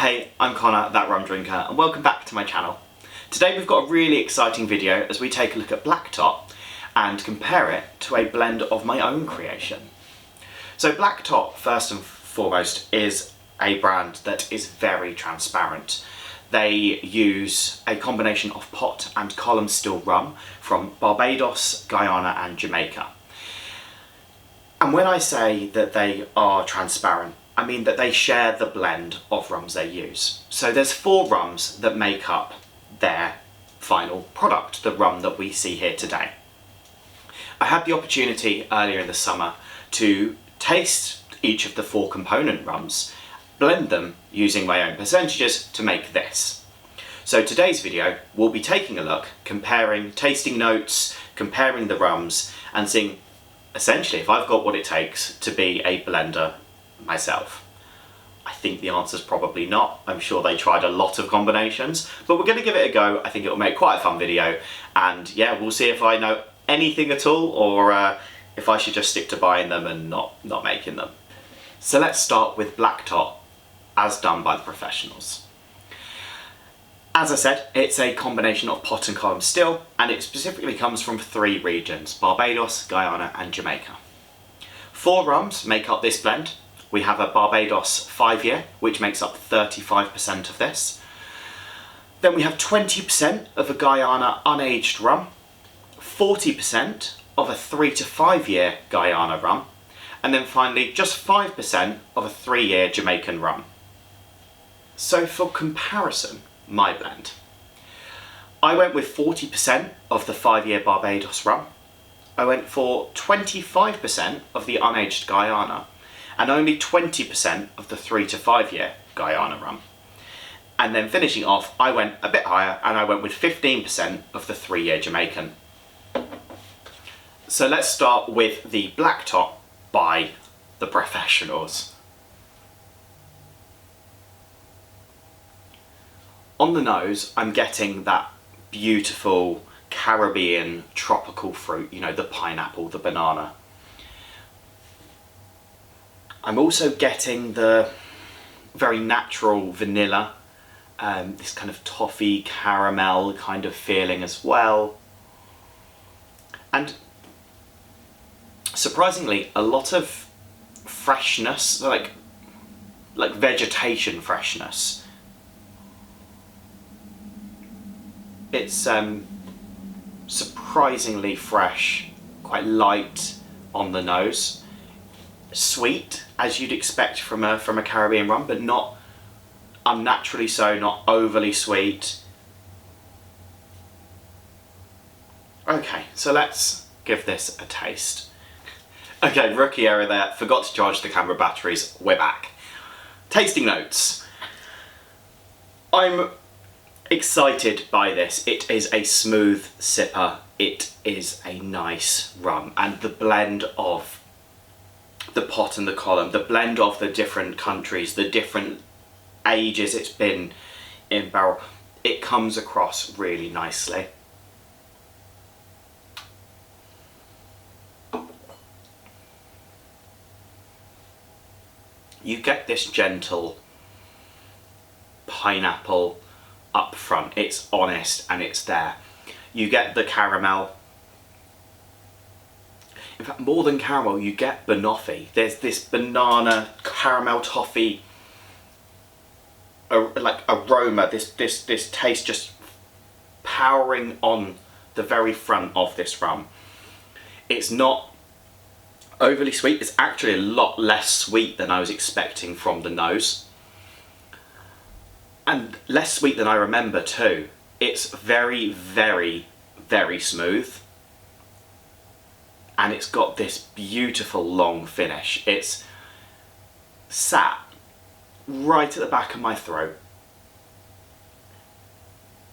Hey, I'm Connor, that rum drinker, and welcome back to my channel. Today we've got a really exciting video as we take a look at Black Tot and compare it to a blend of my own creation. So Black Tot, first and foremost, is a brand that is very transparent. They use a combination of pot and column still rum from Barbados, Guyana and Jamaica. And when I say that they are transparent, I mean that they share the blend of rums they use. So there's 4 rums that make up their final product, the rum that we see here today. I had the opportunity earlier in the summer to taste each of the 4 component rums, blend them using my own percentages to make this. So today's video, we'll be taking a look, comparing tasting notes, comparing the rums, and seeing essentially if I've got what it takes to be a blender myself. I think the answer's probably not. I'm sure they tried a lot of combinations, but we're going to give it a go. I think it'll make quite a fun video, and yeah, we'll see if I know anything at all, or if I should just stick to buying them and not making them. So let's start with Black Tot, as done by the professionals. As I said, it's a combination of pot and column still, and it specifically comes from 3 regions, Barbados, Guyana and Jamaica. 4 rums make up this blend. We have a Barbados 5-year, which makes up 35% of this. Then we have 20% of a Guyana unaged rum, 40% of a 3 to 5 year Guyana rum, and then finally just 5% of a 3-year Jamaican rum. So for comparison, my blend. I went with 40% of the 5-year Barbados rum. I went for 25% of the unaged Guyana and only 20% of the 3 to 5 year Guyana rum. And then finishing off, I went a bit higher and I went with 15% of the 3-year Jamaican. So let's start with the Black Tot by the professionals. On the nose, I'm getting that beautiful Caribbean tropical fruit, you know, the pineapple, the banana. I'm also getting the very natural vanilla, this kind of toffee caramel kind of feeling as well. And surprisingly, a lot of freshness, like vegetation freshness. It's surprisingly fresh, quite light on the nose, sweet as you'd expect from a Caribbean rum, but not unnaturally so, not overly sweet. Okay, so let's give this a taste. Okay, rookie error there, forgot to charge the camera batteries, we're back. Tasting notes. I'm excited by this. It is a smooth sipper, it is a nice rum, and the blend of the pot and the column, the blend of the different countries, the different ages it's been in barrel, it comes across really nicely. You get this gentle pineapple up front, it's honest and it's there. You get the caramel. In fact, more than caramel, you get banoffee. There's this banana caramel toffee like aroma, this taste just powering on the very front of this rum. It's not overly sweet, it's actually a lot less sweet than I was expecting from the nose. And less sweet than I remember too. It's very, very, very smooth. And it's got this beautiful long finish. It's sat right at the back of my throat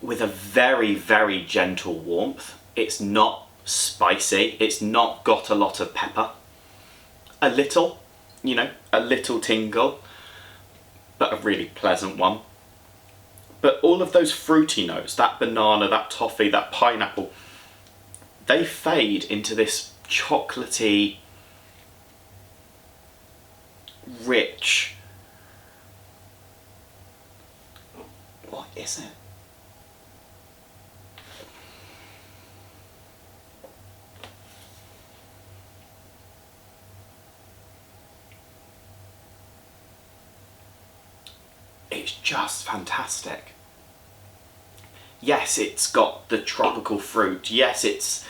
with a very, very gentle warmth. It's not spicy. It's not got a lot of pepper. A little, you know, a little tingle, but a really pleasant one. But all of those fruity notes, that banana, that toffee, that pineapple, they fade into this chocolatey, rich, What is it? It's just fantastic. Yes, it's got the tropical fruit. Yes, it's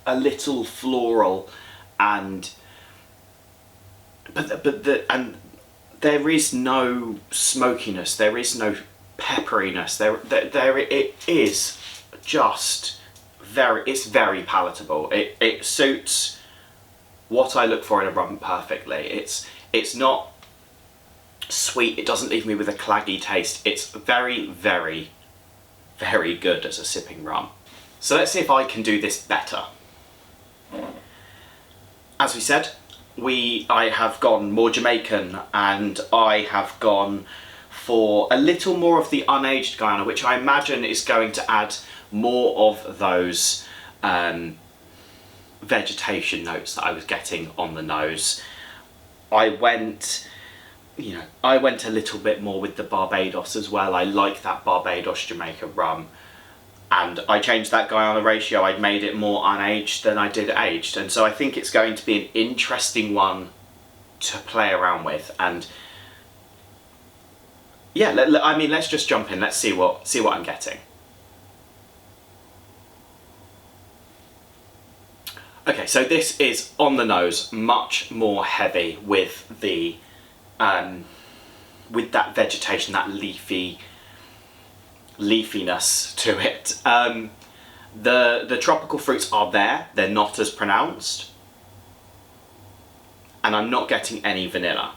a little floral, and there is no smokiness. There is no pepperiness. It is just it's very palatable. It suits what I look for in a rum perfectly. It's not sweet. It doesn't leave me with a claggy taste. It's very, very, very good as a sipping rum. So let's see if I can do this better. As we said, I have gone more Jamaican, and I have gone for a little more of the unaged Guyana, which I imagine is going to add more of those vegetation notes that I was getting on the nose. I went a little bit more with the Barbados as well. I like that Barbados Jamaica rum. And I changed that Guyana ratio. I made it more unaged than I did aged. And so I think it's going to be an interesting one to play around with. And yeah, let's just jump in. Let's see what I'm getting. Okay, so this is on the nose, much more heavy with the with that vegetation, that leafiness to it. The tropical fruits are there, they're not as pronounced, and I'm not getting any vanilla.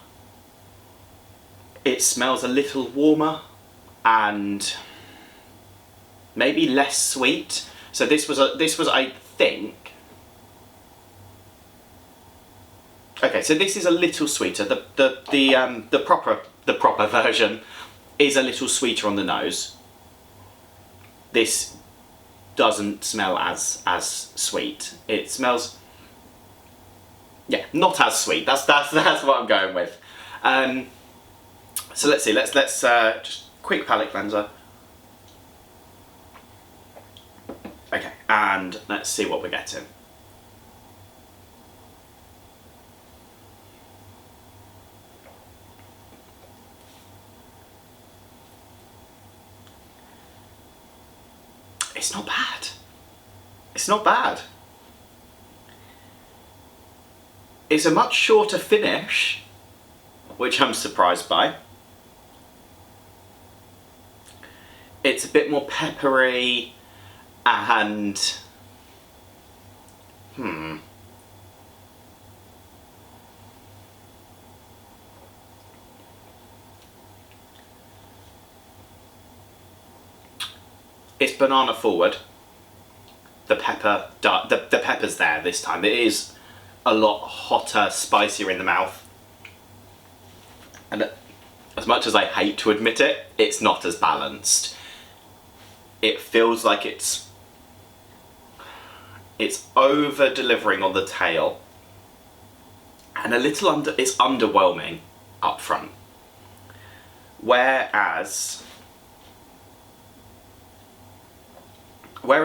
It smells a little warmer and maybe less sweet. So this was I think. Okay, so this is a little sweeter. The proper version is a little sweeter on the nose. This doesn't smell as sweet. It smells, yeah, not as sweet. That's what I'm going with. So let's see. Let's just quick palate cleanser. Okay, and let's see what we're getting. It's not bad. It's not bad. It's a much shorter finish, which I'm surprised by. It's a bit more peppery and it's banana forward. The pepper's there this time. It is a lot hotter, spicier in the mouth. And as much as I hate to admit it, it's not as balanced. It feels like it's over delivering on the tail and a little it's underwhelming up front. Whereas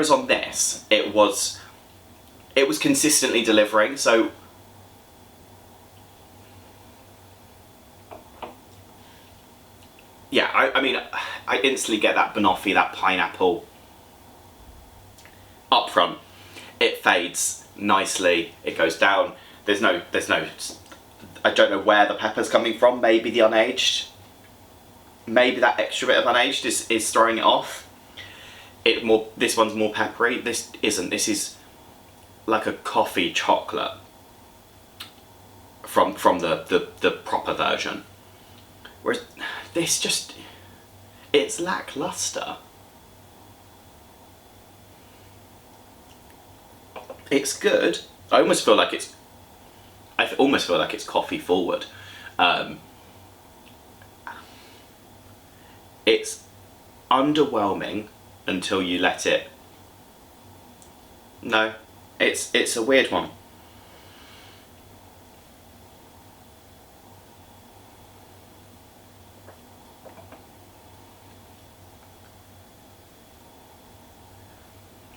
on this, it was consistently delivering. So yeah, I mean, I instantly get that banoffee, that pineapple up front. It fades nicely. It goes down. There's no. I don't know where the pepper's coming from. Maybe the unaged. Maybe that extra bit of unaged is throwing it off. This one's more peppery. This isn't. This is like a coffee chocolate from the proper version. Whereas this just, it's lackluster. It's good. I almost feel like it's coffee forward. It's underwhelming until you let it. No, it's a weird one.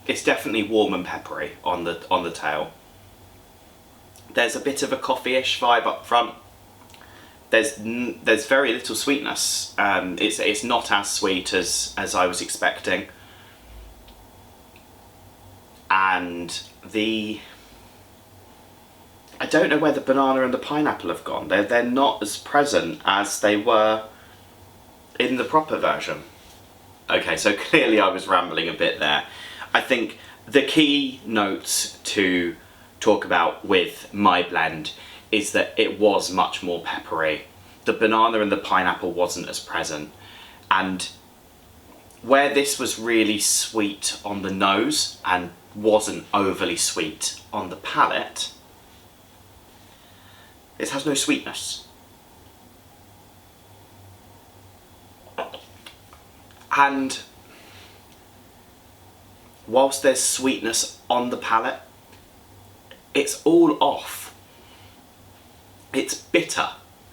It's definitely warm and peppery on the tail. There's a bit of a coffee-ish vibe up front. There's very little sweetness. It's not as sweet as I was expecting. And I don't know where the banana and the pineapple have gone. They're not as present as they were in the proper version. Okay, so clearly I was rambling a bit there. I think the key notes to talk about with my blend is that it was much more peppery. The banana and the pineapple wasn't as present. And where this was really sweet on the nose and wasn't overly sweet on the palate, it has no sweetness. And whilst there's sweetness on the palate, it's all off. It's bitter,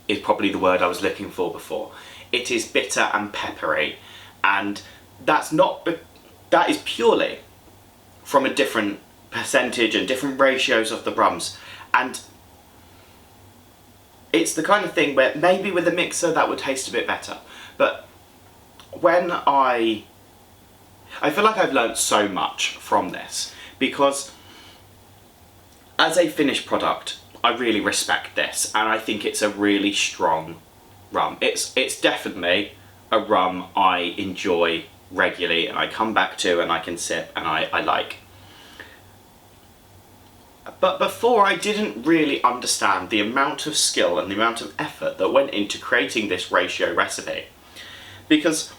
is probably the word I was looking for before. It is bitter and peppery, and that is purely from a different percentage and different ratios of the rums. And it's the kind of thing where maybe with a mixer that would taste a bit better, but when I feel like I've learnt so much from this, because as a finished product, I really respect this, and I think it's a really strong rum. It's definitely a rum I enjoy regularly, and I come back to, and I can sip, and I like. But before, I didn't really understand the amount of skill and the amount of effort that went into creating this ratio recipe. Because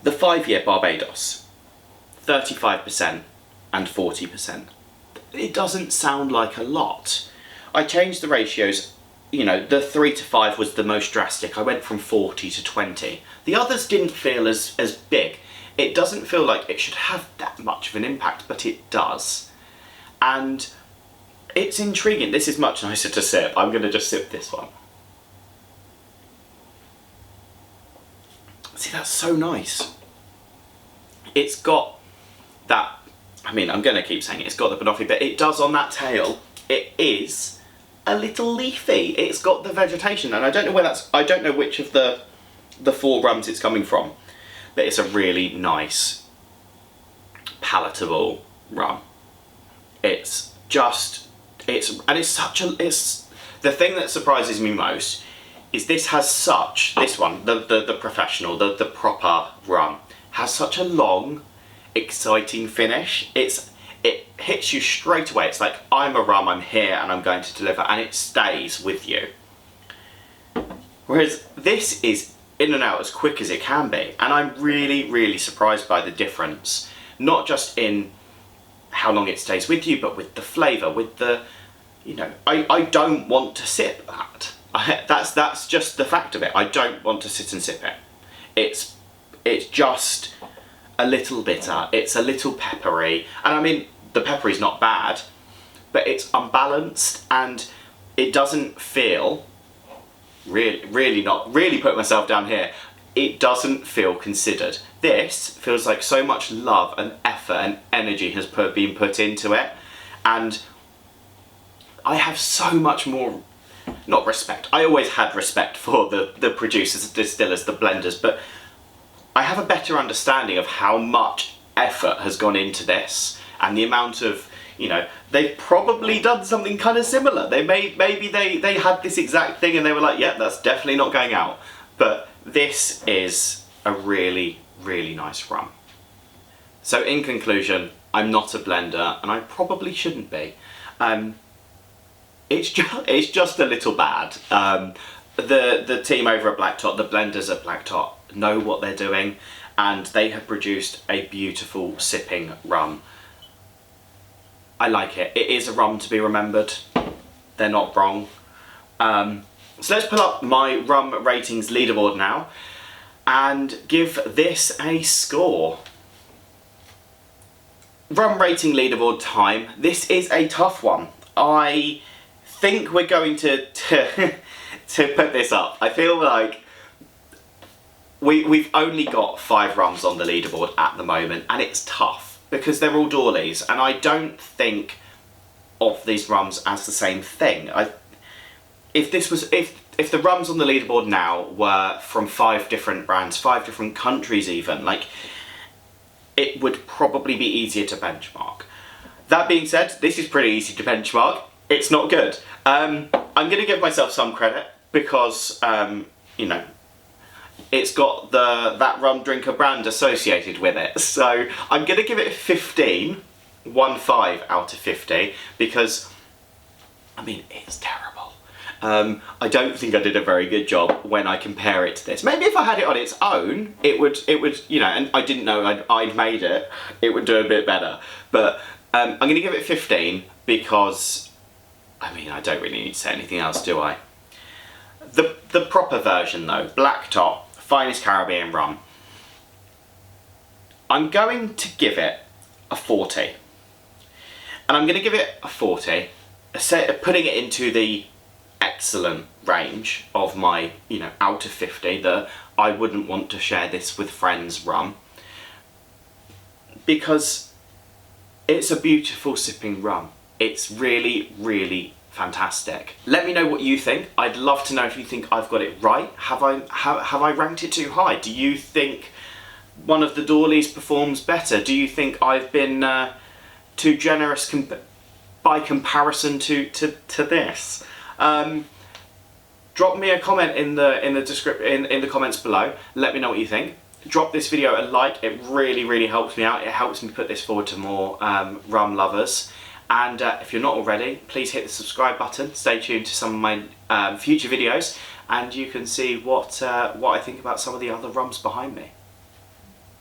the 5-year Barbados, 35% and 40%. It doesn't sound like a lot. I changed the ratios, you know, the 3 to 5 was the most drastic. I went from 40 to 20. The others didn't feel as big. It doesn't feel like it should have that much of an impact, but it does. And it's intriguing. This is much nicer to sip. I'm going to just sip this one. See, that's so nice. It's got that, I mean, I'm going to keep saying it, it's got the banoffee, but it does on that tail. It is a little leafy. It's got the vegetation, and I don't know where I don't know which of the 4 rums it's coming from, but it's a really nice, palatable rum. It's the thing that surprises me most is this one, the professional, the proper rum, has such a long, exciting finish. It hits you straight away. It's like, I'm a rum, I'm here, and I'm going to deliver, and it stays with you. Whereas this is in and out as quick as it can be, and I'm really, really surprised by the difference, not just in how long it stays with you, but with the flavour, with the, you know, I don't want to sip that. That's just the fact of it. I don't want to sit and sip it. It's just a little bitter, it's a little peppery, and I mean, the peppery's not bad, but it's unbalanced, and it doesn't feel, really put myself down here, it doesn't feel considered. This feels like so much love and effort and energy has been put into it, and I have so much more, not respect, I always had respect for the producers, the distillers, the blenders, but I have a better understanding of how much effort has gone into this, and the amount of, you know, they've probably done something kind of similar. Maybe they had this exact thing and they were like, yeah, that's definitely not going out. But this is a really, really nice rum. So in conclusion, I'm not a blender, and I probably shouldn't be. It's just a little bad. The team over at Black Tot, the blenders at Black Tot, know what they're doing, and they have produced a beautiful sipping rum. I like it. It is a rum to be remembered. They're not wrong. So let's pull up my rum ratings leaderboard now and give this a score. Rum rating leaderboard time. This is a tough one. I think we're going to put this up. I feel like we've only got 5 rums on the leaderboard at the moment, and it's tough. because they're all Dawleys, and I don't think of these rums as the same thing. If the rums on the leaderboard now were from 5 different brands, 5 different countries even, like, it would probably be easier to benchmark. That being said, this is pretty easy to benchmark. It's not good. I'm going to give myself some credit because, you know, it's got that rum drinker brand associated with it. So I'm going to give it 15 out of 50 because, I mean, it's terrible. I don't think I did a very good job when I compare it to this. Maybe if I had it on its own, it would, you know, and I didn't know I'd made it, it would do a bit better. But I'm going to give it 15 because, I mean, I don't really need to say anything else, do I? The proper version though, Black Tot, Finest Caribbean Rum, I'm going to give it a 40. And I'm going to give it a 40, putting it into the excellent range of my, you know, out of 50, that I wouldn't want to share this with friends rum, because it's a beautiful sipping rum. It's really, really fantastic. Let me know what you think. I'd love to know if you think I've got it right. Have I ranked it too high? Do you think one of the Dawleys performs better? Do you think I've been too generous by comparison to this? Drop me a comment in the comments below. Let me know what you think. Drop this video a like. It really, really helps me out. It helps me put this forward to more rum lovers. And if you're not already, please hit the subscribe button. Stay tuned to some of my future videos, and you can see what I think about some of the other rums behind me.